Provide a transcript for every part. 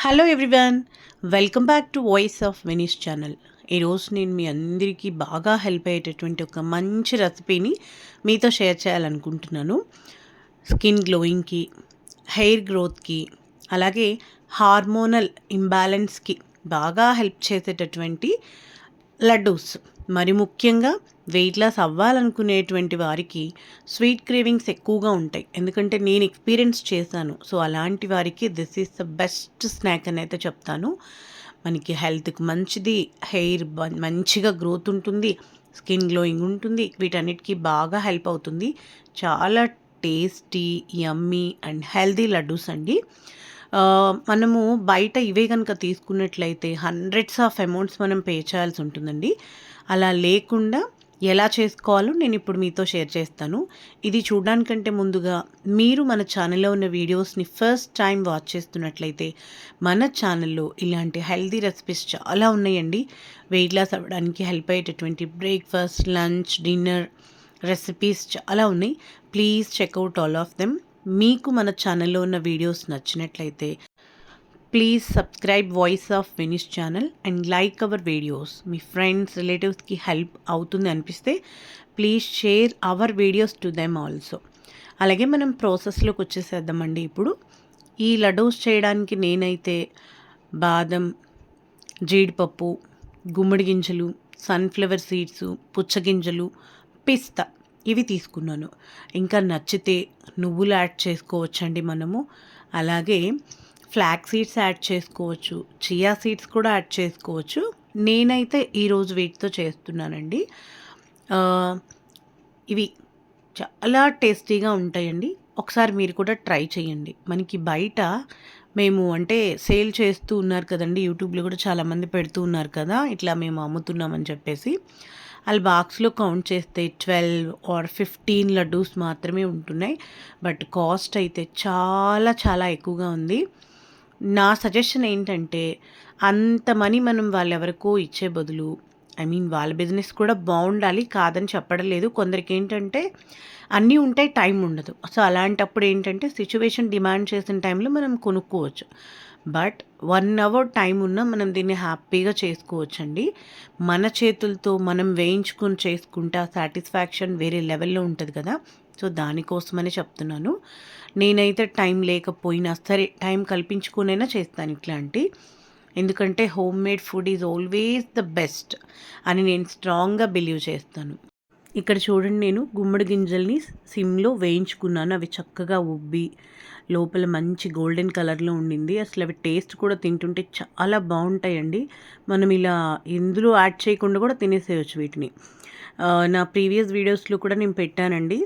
Hello everyone, welcome back to voice of Venice channel. ఈరోజు నేను మీ అందరికీ బాగా హెల్ప్ అయ్యేటటువంటి ఒక మంచి రెసిపీని మీతో షేర్ చేయాలనుకుంటున్నాను. స్కిన్ గ్లోయింగ్కి, హెయిర్ గ్రోత్కి, అలాగే హార్మోనల్ ఇంబ్యాలెన్స్కి బాగా హెల్ప్ చేసేటటువంటి లడ్డూస్. మరి ముఖ్యంగా వెయిట్ లాస్ అవ్వాలనుకునేటువంటి వారికి స్వీట్ క్రేవింగ్స్ ఎక్కువగా ఉంటాయి, ఎందుకంటే నేను ఎక్స్పీరియన్స్ చేశాను. సో అలాంటి వారికి this is the best snack అని అయితే చెప్తాను. మనకి హెల్త్కి మంచిది, హెయిర్ మంచిగా గ్రోత్ ఉంటుంది, స్కిన్ గ్లోయింగ్ ఉంటుంది, వీటన్నిటికీ బాగా హెల్ప్ అవుతుంది. చాలా tasty, yummy and healthy laddoos అండి. మనము బయట ఇవే కనుక తీసుకున్నట్లయితే హండ్రెడ్స్ ఆఫ్ అమౌంట్స్ మనం పే చేయాల్సి ఉంటుందండి. అలా లేకుండా ఎలా చేసుకోవాలో నేను ఇప్పుడు మీతో షేర్ చేస్తాను. ఇది చూడడానికంటే ముందుగా మీరు మన ఛానల్లో ఉన్న వీడియోస్ని ఫస్ట్ టైం వాచ్ చేస్తున్నట్లయితే మన ఛానల్లో ఇలాంటి హెల్దీ రెసిపీస్ చాలా ఉన్నాయండి. వెయిట్ లాస్ అవ్వడానికి హెల్ప్ అయ్యేటటువంటి బ్రేక్ఫాస్ట్, లంచ్, డిన్నర్ రెసిపీస్ చాలా ఉన్నాయి. Please check out all of them. మీకు మన ఛానల్లో ఉన్న వీడియోస్ నచ్చినట్లయితే please subscribe voice of Venice channel and like our videos. మీ ఫ్రెండ్స్, రిలేటివ్స్కి హెల్ప్ అవుతుంది అనిపిస్తే please share our videos to them also. అలాగే మనం ప్రాసెస్లోకి వచ్చేసేద్దామండి. ఇప్పుడు ఈ లడ్డూస్ చేయడానికి నేనైతే బాదం, జీడిపప్పు, గుమ్మడి గింజలు, సన్ఫ్లవర్ సీడ్స్, పుచ్చగింజలు, పిస్తా ఇవి తీసుకున్నాను. ఇంకా నచ్చితే నువ్వులు యాడ్ చేసుకోవచ్చండి మనము. అలాగే ఫ్లాక్ సీడ్స్ యాడ్ చేసుకోవచ్చు, చియా సీడ్స్ కూడా యాడ్ చేసుకోవచ్చు. నేనైతే ఈరోజు వీటితో చేస్తున్నానండి. ఇవి చాలా టేస్టీగా ఉంటాయండి. ఒకసారి మీరు కూడా ట్రై చేయండి. మనకి బయట మేము అంటే సేల్ చేస్తూ ఉన్నారు కదండి, యూట్యూబ్లో కూడా చాలామంది పెడుతూ ఉన్నారు కదా, ఇట్లా మేము అమ్ముతున్నామని చెప్పేసి. వాళ్ళు బాక్స్లో కౌంట్ చేస్తే 12 ఆర్ 15 లడ్డూస్ మాత్రమే ఉంటున్నాయి. బట్ కాస్ట్ అయితే చాలా చాలా ఎక్కువగా ఉంది. నా సజెషన్ ఏంటంటే అంత మనీ మనం వాళ్ళెవరికో ఇచ్చే బదులు, వాళ్ళ బిజినెస్ కూడా బాగుండాలి, కాదని చెప్పడం లేదు. కొందరికి ఏంటంటే అన్నీ ఉంటాయి, టైం ఉండదు. సో అలాంటప్పుడు ఏంటంటే సిచ్యువేషన్ డిమాండ్ చేసిన టైంలో మనం కొనుక్కోవచ్చు. బట్ 1 అవర్ టైం ఉన్నా మనం దీన్ని హ్యాపీగా చేసుకోవచ్చండి. మన చేతులతో మనం వేయించుకొని చేసుకుంటే ఆ సాటిస్ఫాక్షన్ వేరే లెవెల్లో ఉంటుంది కదా. సో దానికోసమనే చెప్తున్నాను. నేనైతే టైం లేకపోయినా సరే టైం కల్పించుకునైనా చేస్తాను ఇట్లాంటి, ఎందుకంటే home made food is always the best అని నేను స్ట్రాంగ్గా బిలీవ్ చేస్తాను. ఇక్కడ చూడండి, నేను గుమ్మడి గింజల్ని సిమ్లో వేయించుకున్నాను. అవి చక్కగా ఉబ్బి లోపల మంచి గోల్డెన్ కలర్లో ఉండింది. అసలు అవి టేస్ట్ కూడా తింటుంటే చాలా బాగుంటాయండి. మనం ఇలా ఇందులో యాడ్ చేయకుండా కూడా తినేసేయచ్చు వీటిని. నా ప్రీవియస్ వీడియోస్లో కూడా నేను పెట్టానండి.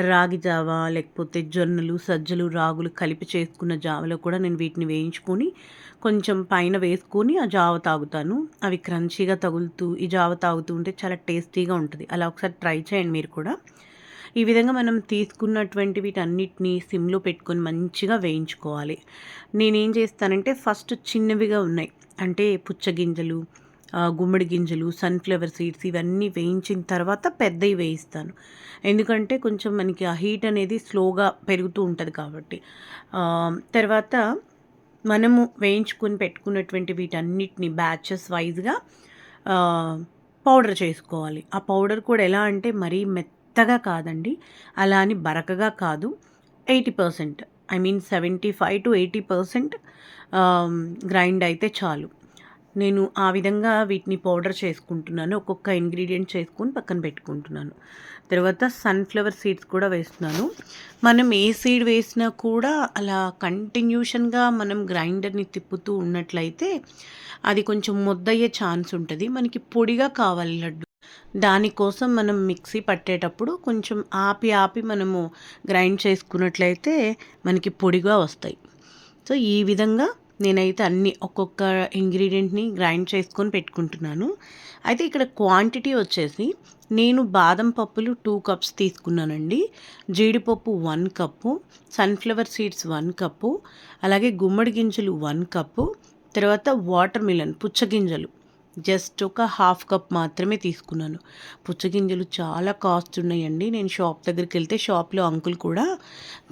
రాగి జావా, లేకపోతే జొన్నలు, సజ్జలు, రాగులు కలిపి చేసుకున్న జావలో కూడా నేను వీటిని వేయించుకొని కొంచెం పైన వేసుకొని ఆ జావ తాగుతాను. అవి క్రంచీగా తగులుతూ ఈ జావ తాగుతూ ఉంటే చాలా టేస్టీగా ఉంటుంది. అలా ఒకసారి ట్రై చేయండి మీరు కూడా. ఈ విధంగా మనం తీసుకున్నటువంటి వీటన్నిటిని సిమ్లో పెట్టుకొని మంచిగా వేయించుకోవాలి. నేనేం చేస్తానంటే ఫస్ట్ చిన్నవిగా ఉన్నాయి అంటే పుచ్చగింజలు, గుమ్మడి గింజలు, సన్ఫ్లవర్ సీడ్స్ ఇవన్నీ వేయించిన తర్వాత పెద్దవి వేయిస్తాను. ఎందుకంటే కొంచెం మనకి ఆ హీట్ అనేది స్లోగా పెరుగుతూ ఉంటుంది కాబట్టి. తర్వాత మనము వేయించుకొని పెట్టుకున్నటువంటి వీటన్నిటిని బ్యాచెస్ వైజ్గా పౌడర్ చేసుకోవాలి. ఆ పౌడర్ కూడా ఎలా అంటే మరీ మెత్తగా కాదండి, అలా అని బరకగా కాదు. 80%, 75 to 80% గ్రైండ్ అయితే చాలు. నేను ఆ విధంగా వీటిని పౌడర్ చేసుకుంటున్నాను. ఒక్కొక్క ఇంగ్రీడియంట్ చేసుకొని పక్కన పెట్టుకుంటున్నాను. తర్వాత సన్ఫ్లవర్ సీడ్స్ కూడా వేస్తున్నాను. మనం ఏ సీడ్ వేసినా కూడా అలా కంటిన్యూషన్గా మనం గ్రైండర్ని తిప్పుతూ ఉన్నట్లయితే అది కొంచెం ముద్దయ్యే ఛాన్స్ ఉంటుంది. మనకి పొడిగా కావాలి లడ్డు, దానికోసం మనం మిక్సీ పట్టేటప్పుడు కొంచెం ఆపి ఆపి మనము గ్రైండ్ చేసుకున్నట్లయితే మనకి పొడిగా వస్తాయి. సో ఈ విధంగా నేనైతే అన్ని ఒక్కొక్క ఇంగ్రీడియంట్ని గ్రైండ్ చేసుకొని పెట్టుకుంటున్నాను. అయితే ఇక్కడ క్వాంటిటీ వచ్చేసి నేను బాదం పప్పులు 2 కప్స్ తీసుకున్నానండి, జీడిపప్పు 1 కప్పు, సన్ఫ్లవర్ సీడ్స్ 1 కప్పు, అలాగే గుమ్మడి గింజలు 1 కప్పు, తర్వాత వాటర్ మిలన్ పుచ్చగింజలు జస్ట్ ఒక హాఫ్ కప్ మాత్రమే తీసుకున్నాను. పుచ్చగింజలు చాలా కాస్ట్ ఉన్నాయండి. నేను షాప్ దగ్గరికి వెళ్తే షాప్‌లో అంకుల్ కూడా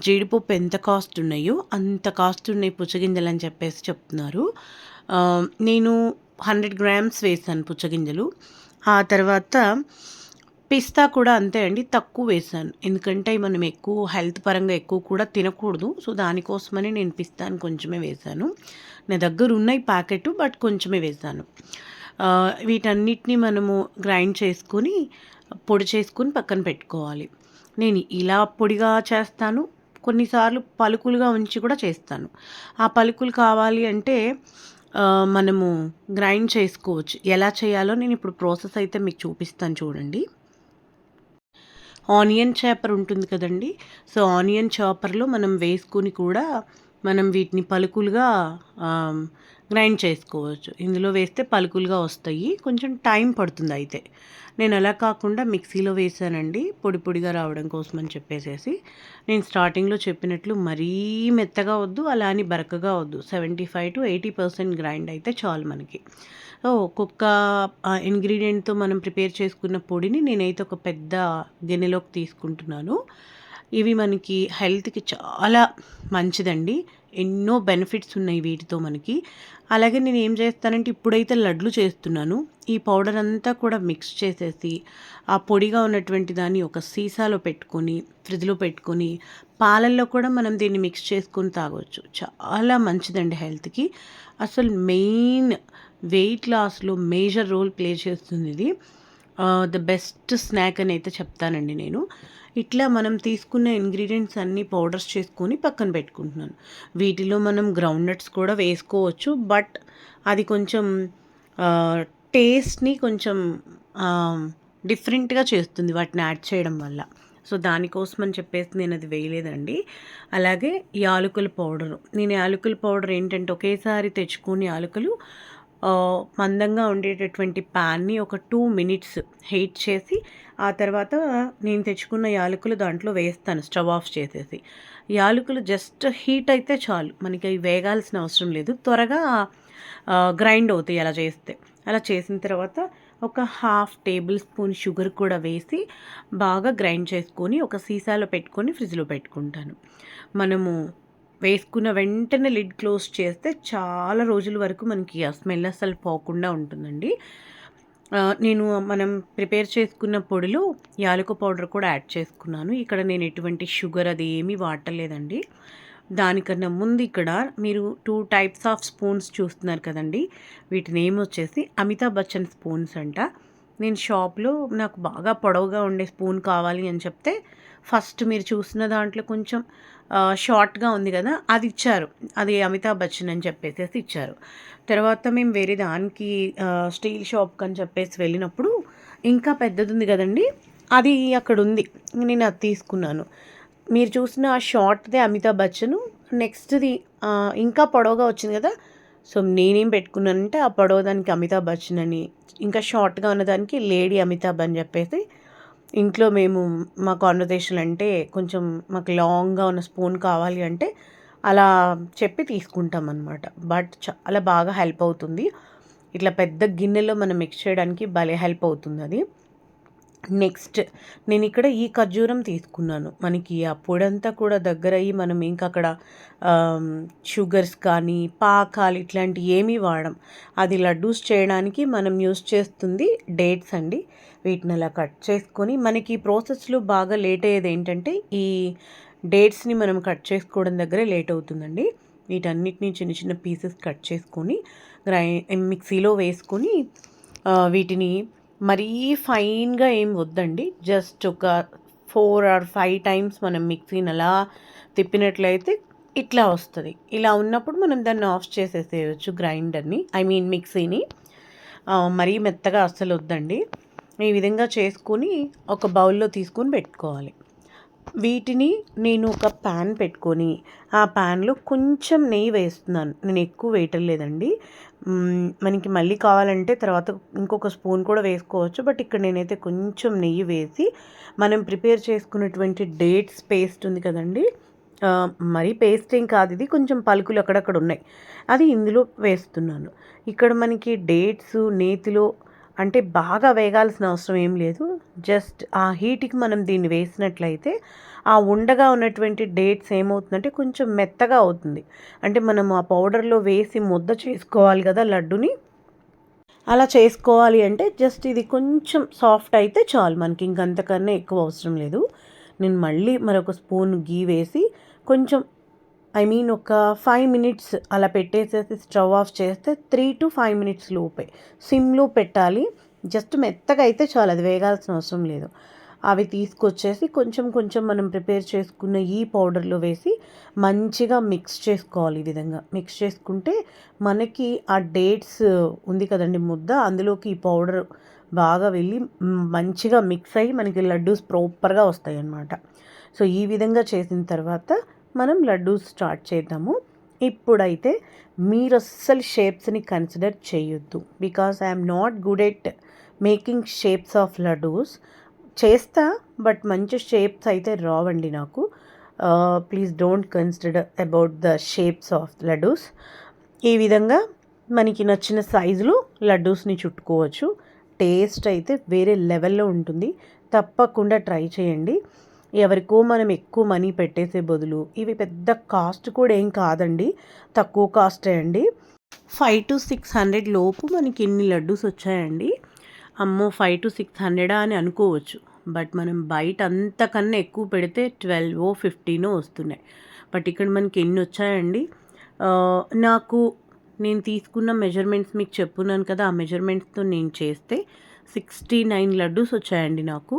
జీడిపప్పు ఎంత కాస్ట్ ఉన్నాయో అంత కాస్ట్ ఉన్నాయి పుచ్చగింజలు అని చెప్పేసి చెప్తున్నారు. నేను 100 గ్రామ్స్ వేశాను పుచ్చగింజలు. ఆ తర్వాత పిస్తా కూడా అంతే అండి. తక్కువ వేశాను. ఎందుకంటే మనం ఎక్కువ హెల్త్ పరంగా ఎక్కువ కూడా తినకూడదు. సో, దానికోసమని నేను పిస్తాని కొంచెమే వేశాను. నా దగ్గర ఉన్నాయి ప్యాకెట్, బట్ కొంచెమే వేశాను. వీటన్నిటిని మనము గ్రైండ్ చేసుకొని, పొడి చేసుకొని పక్కన పెట్టుకోవాలి. నేను ఇలా పొడిగా చేస్తాను. కొన్నిసార్లు పలుకులుగా ఉంచి కూడా చేస్తాను. ఆ పలుకులు కావాలి అంటే మనము గ్రైండ్ చేసుకోవచ్చు. ఎలా చేయాలో నేను ఇప్పుడు ప్రాసెస్ అయితే మీకు చూపిస్తాను చూడండి. ఆనియన్ చాపర్ ఉంటుంది కదండీ! సో, ఆనియన్ చాపర్‌లో మనం వేసుకొని కూడా మనం వీటిని పలుకులుగా ఆహ్, గ్రైండ్ చేసుకోవచ్చు. ఇందులో వేస్తే పలుకులుగా వస్తాయి. కొంచెం టైం పడుతుంది అయితే. నేను అలా కాకుండా మిక్సీలో వేశానండి. పొడి పొడిగా రావడం కోసం అని చెప్పేసేసి. నేను స్టార్టింగ్‌లో చెప్పినట్లు మరీ మెత్తగా వద్దు, అలా అని బరకగా వద్దు. 75-80% గ్రైండ్ అయితే చాలు మనకి. ఒక్కొక్క ఇంగ్రీడియెంట్‌తో మనం ప్రిపేర్ చేసుకున్న పొడిని నేనైతే ఒక పెద్ద గిన్నెలోకి తీసుకుంటున్నాను. ఇవి మనకి హెల్త్‌కి చాలా మంచిదండి. ఎన్నో బెనిఫిట్స్ ఉన్నాయి వీటితో మనకి. అలాగే నేనేం చేస్తానంటే ఇప్పుడైతే లడ్లు చేస్తున్నాను. ఈ పౌడర్ అంతా కూడా మిక్స్ చేసేసి, ఆ పొడిగా ఉన్నటువంటి దాన్ని ఒక సీసాలో పెట్టుకొని, ఫ్రిడ్జ్‌లో పెట్టుకొని, పాలల్లో కూడా మనం దీన్ని మిక్స్ చేసుకొని తాగొచ్చు. చాలా మంచిదండి హెల్త్‌కి. అసలు మెయిన్ వెయిట్ లాస్‌లో మేజర్ రోల్ ప్లే చేస్తుందిది. ద బెస్ట్ స్నాక్ అని అయితే చెప్తానండి నేను. ఇట్లా మనం తీసుకున్న ఇంగ్రీడియెంట్స్ అన్నీ పౌడర్స్ చేసుకొని పక్కన పెట్టుకుంటున్నాను. వీటిలో మనం గ్రౌండ్ నట్స్ కూడా వేసుకోవచ్చు. బట్ అది కొంచెం ఆహ్, టేస్ట్‌ని కొంచెం ఆహ్, డిఫరెంట్‌గా చేస్తుంది వాటిని యాడ్ చేయడం వల్ల. సో, దానికోసమని చెప్పేసి నేనది వేయలేదండి. అలాగే యాలకుల పౌడరు. నేను యాలకుల పౌడర్ ఏంటంటే ఒకేసారి తెచ్చుకొని యాలకులు మందంగా ఉండేటటువంటి ప్యాన్‌ని ఒక 2 మినిట్స్ హీట్ చేసి, ఆ తర్వాత నేను తెచ్చుకున్న యాలకులు దాంట్లో వేస్తాను స్టవ్ ఆఫ్ చేసేసి. యాలకులు జస్ట్ హీట్ అయితే చాలు. మనకి అవి వేగాల్సిన అవసరం లేదు. త్వరగా గ్రైండ్ అవుతాయి అలా చేస్తే. అలా చేసిన తర్వాత ఒక హాఫ్ టేబుల్ స్పూన్ షుగర్ కూడా వేసి బాగా గ్రైండ్ చేసుకొని ఒక సీసాలో పెట్టుకొని ఫ్రిడ్జ్‌లో పెట్టుకుంటాను. మనము వేసుకున్న వెంటనే లిడ్ క్లోజ్ చేస్తే చాలా రోజుల వరకు మనకి ఆ స్మెల్ అస్సలు పోకుండా ఉంటుందండి. నేను మనం ప్రిపేర్ చేసుకున్న పొడిలో యాలకుల పౌడర్ కూడా యాడ్ చేసుకున్నాను. ఇక్కడ నేను ఎటువంటి షుగర్ అది ఏమీ వాడలేదండి. దానికన్నా ముందు ఇక్కడ మీరు 2 టైప్స్ ఆఫ్ స్పూన్స్ చూస్తున్నారు కదండీ! వీటి నేమ్ వచ్చేసి అమితాబ్ బచ్చన్ స్పూన్స్ అంట. నేను షాప్‌లో నాకు బాగా పొడవుగా ఉండే స్పూన్ కావాలి అని చెప్తే, ఫస్ట్ మీరు చూసిన దాంట్లో కొంచెం షార్ట్‌గా ఉంది కదా! అది ఇచ్చారు. అది అమితాబ్ బచ్చన్ అని చెప్పేసేసి ఇచ్చారు. తర్వాత మేము వేరే దానికి స్టీల్ షాప్‌కని చెప్పేసి వెళ్ళినప్పుడు ఇంకా పెద్దదుంది గదండీ! అది అక్కడుంది. నేను అది తీసుకున్నాను. మీరు చూసిన ఆ షార్ట్‌దే అమితాబ్ బచ్చను. నెక్స్ట్‌ది ఇంకా పొడవుగా వచ్చింది గదా! సో, నేనేం పెట్టుకున్నానంటే ఆ పొడవుదానికి అమితాబ్ బచ్చన్ అని, ఇంకా షార్ట్‌గా ఉన్నదానికి లేడీ అమితాబ్ అని జెప్పేసి ఇంట్లో మేము మా కాన్వర్జేషన్ అంటే కొంచెం మాకు లాంగ్‌గా ఉన్న స్పూన్ కావాలి అంటే అలా చెప్పి తీసుకుంటామనమాట. బట్ చాలా బాగా హెల్ప్ అవుతుంది. ఇట్లా పెద్ద గిన్నెలో మనం మిక్స్ చేయడానికి భలే హెల్ప్ అవుతుందది. నెక్స్ట్ నేనిక్కడ ఈ ఖర్జూరం తీసుకున్నాను. మనకి ఆ పొడంతా కూడా దగ్గరయ్యి మనం ఇంకక్కడ షుగర్స్ కానీ, పాకాలు ఇట్లాంటియి ఏమీ వాడం. అది లడ్డూస్ చేయడానికి మనం యూజ్ చేస్తుంది డేట్స్ అండి. వీటిని అలా కట్ చేసుకొని మనకి ఈ ప్రాసెస్‌లో బాగా లేట్ అయ్యేదేంటంటే, ఈ డేట్స్‌ని మనం కట్ చేసుకోవడం దగ్గరే లేట్ అవుతుందండి. వీటన్నిటిని చిన్న చిన్న పీసెస్ కట్ చేసుకొని మిక్సీలో వేసుకొని వీటిని మరీ ఫైన్‌గా ఏం వద్దండి. జస్ట్ ఒక 4 ఆర్ 5 టైమ్స్ మనం మిక్సీని అలా తిప్పినట్లయితే ఇట్లా వస్తది. ఇలా ఉన్నప్పుడు మనం దాన్ని ఆఫ్ చేసేసేయొచ్చు గ్రైండర్‌ని. ఐ మీన్ మిక్సీని. మరీ మెత్తగా అస్సలొద్దండి. ఈ విధంగా చేసుకొని ఒక బౌల్‌లో తీసుకొని పెట్టుకోవాలి. వీటిని నేను ఒక పాన్ పెట్టుకొని, ఆ పాన్‌లో కొంచెం నెయ్యి వేస్తున్నాను. నేను ఎక్కువ వేయటం లేదండి. మనకి మళ్ళీ కావాలంటే తర్వాత ఇంకొక స్పూన్ కూడా వేసుకోవచ్చు. బట్ ఇక్కడ నేనైతే కొంచెం నెయ్యి వేసి, మనం ప్రిపేర్ చేసుకున్నటువంటి డేట్స్ పేస్ట్ ఉంది కదండీ! మరీ పేస్ట్ ఏం కాదు ఇది, కొంచెం పలుకులు అక్కడక్కడ ఉన్నాయి. అది ఇందులో వేస్తున్నాను. ఇక్కడ మనకి డేట్స్ నేతిలో అంటే బాగా వేగాల్సిన అవసరం ఏం లేదు. జస్ట్ ఆ హీట్‌కి మనం దీన్ని వేసినట్లయితే ఆ ఉండగా ఉన్నటువంటి డేట్స్ ఏమవుతుందంటే కొంచెం మెత్తగా అవుతుంది. అంటే మనం ఆ పౌడర్‌లో వేసి ముద్ద చేసుకోవాలి కదా లడ్డుని. అలా చేసుకోవాలి అంటే జస్ట్ ఇది కొంచెం సాఫ్ట్ అయితే చాలు మనకి, ఇంకంతకన్నా ఎక్కువ అవసరం లేదు. నేను మళ్ళీ మరొక స్పూన్ గీ వేసి కొంచెం ఒక 5 మినిట్స్ అలా పెట్టేసేసి స్టవ్ ఆఫ్ చేస్తే 3-5 మినిట్స్ లోపే సిమ్‌లో పెట్టాలి. జస్ట్ మెత్తగా అయితే చాలు, అది వేగాల్సిన అవసరం లేదు. అవి తీసుకొచ్చేసి కొంచెం కొంచెం మనం ప్రిపేర్ చేసుకున్న ఈ పౌడర్‌లో వేసి మంచిగా మిక్స్ చేసుకోవాలి. ఈ విధంగా మిక్స్ చేసుకుంటే మనకి ఆ డేట్స్ ఉంది కదండీ ముద్ద, అందులోకి ఈ పౌడర్ బాగా వెళ్ళి మంచిగా మిక్స్ అయ్యి మనకి లడ్డూస్ ప్రాపర్‌గా వస్తాయన్నమాట. సో ఈ విధంగా చేసిన తర్వాత మనం లడ్డూస్ స్టార్ట్ చేద్దాము. ఇప్పుడైతే మీరు అస్సలు షేప్స్ని కన్సిడర్ చేయొద్దు, because I'm not good at making shapes of laddoos. చేస్తా, బట్ మంచి షేప్స్ అయితే రావండి నాకు. Please don't consider about the shapes of laddoos. ఈ విధంగా మనకి నచ్చిన సైజులో లడ్డూస్ని చుట్టుకోవచ్చు. టేస్ట్ అయితే వేరే లెవెల్లో ఉంటుంది. తప్పకుండా ట్రై చేయండి. ఎవరికో మనం ఎక్కువ మనీ పెట్టేసే బదులు ఇవి పెద్ద కాస్ట్ కూడా ఏం కాదండి, తక్కువ కాస్టే అండి. 500-600 లోపు మనకి ఇన్ని లడ్డూస్ వచ్చాయండి. అమ్మో 500-600 అని అనుకోవచ్చు, బట్ మనం బయట అంతకన్నా ఎక్కువ పెడితే 12-15 వస్తున్నాయి. బట్ ఇక్కడ మనకి ఎన్ని వచ్చాయండి. నేను తీసుకున్న మెజర్మెంట్స్ మీకు చెప్పున్నాను కదా, ఆ మెజర్మెంట్స్తో నేను చేస్తే 69 లడ్డూస్ వచ్చాయండి నాకు.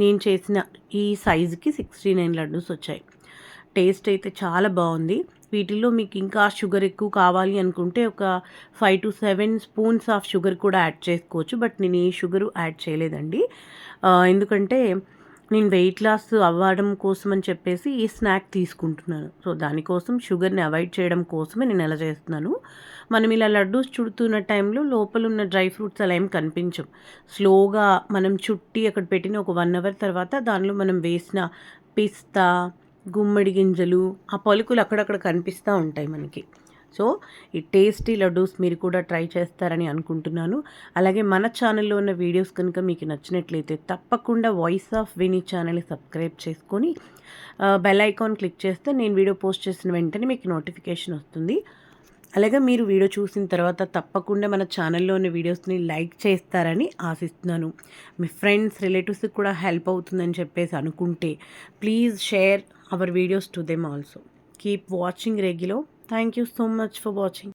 నేను చేసిన ఈ సైజుకి 69 లడ్డూస్ వచ్చాయి. టేస్ట్ అయితే చాలా బాగుంది. వీటిల్లో మీకు ఇంకా షుగర్ ఎక్కువ కావాలి అనుకుంటే ఒక 5-7 స్పూన్స్ ఆఫ్ షుగర్ కూడా యాడ్ చేసుకోవచ్చు. బట్ నేను ఏ షుగరు యాడ్ చేయలేదండి. ఎందుకంటే నేను వెయిట్ లాస్ అవ్వడం కోసం అని చెప్పేసి ఈ స్నాక్ తీసుకుంటున్నాను. సో దానికోసం షుగర్ని అవాయిడ్ చేయడం కోసమే నేను ఎలా చేస్తున్నాను. మనం ఇలా లడ్డూస్ చుడుతున్న టైంలో లోపల ఉన్న డ్రై ఫ్రూట్స్ అలా ఏం కనిపించవు. స్లోగా మనం చుట్టి అక్కడ పెట్టిన ఒక 1 అవర్ తర్వాత దానిలో మనం వేసిన పిస్తా, గుమ్మడి గింజలు, ఆ పలుకులు అక్కడక్కడ కనిపిస్తూ ఉంటాయి మనకి. సో ఈ టేస్టీ లడ్డూస్ మీరు కూడా ట్రై చేస్తారని అనుకుంటున్నాను. అలాగే మన ఛానల్లో ఉన్న వీడియోస్ కనుక మీకు నచ్చినట్లయితే తప్పకుండా వాయిస్ ఆఫ్ వినీ ఛానల్ని సబ్స్క్రైబ్ చేసుకొని బెల్ ఐకాన్ క్లిక్ చేస్తే నేను వీడియో పోస్ట్ చేసిన వెంటనే మీకు నోటిఫికేషన్ వస్తుంది. అలాగే మీరు వీడియో చూసిన తర్వాత తప్పకుండా మన ఛానల్లో ఉన్న వీడియోస్ని లైక్ చేస్తారని ఆశిస్తున్నాను. మీ ఫ్రెండ్స్, రిలేటివ్స్కి కూడా హెల్ప్ అవుతుందని చెప్పేసి అనుకుంటే please share our videos to them also. Keep watching regular. Thank you so much for watching.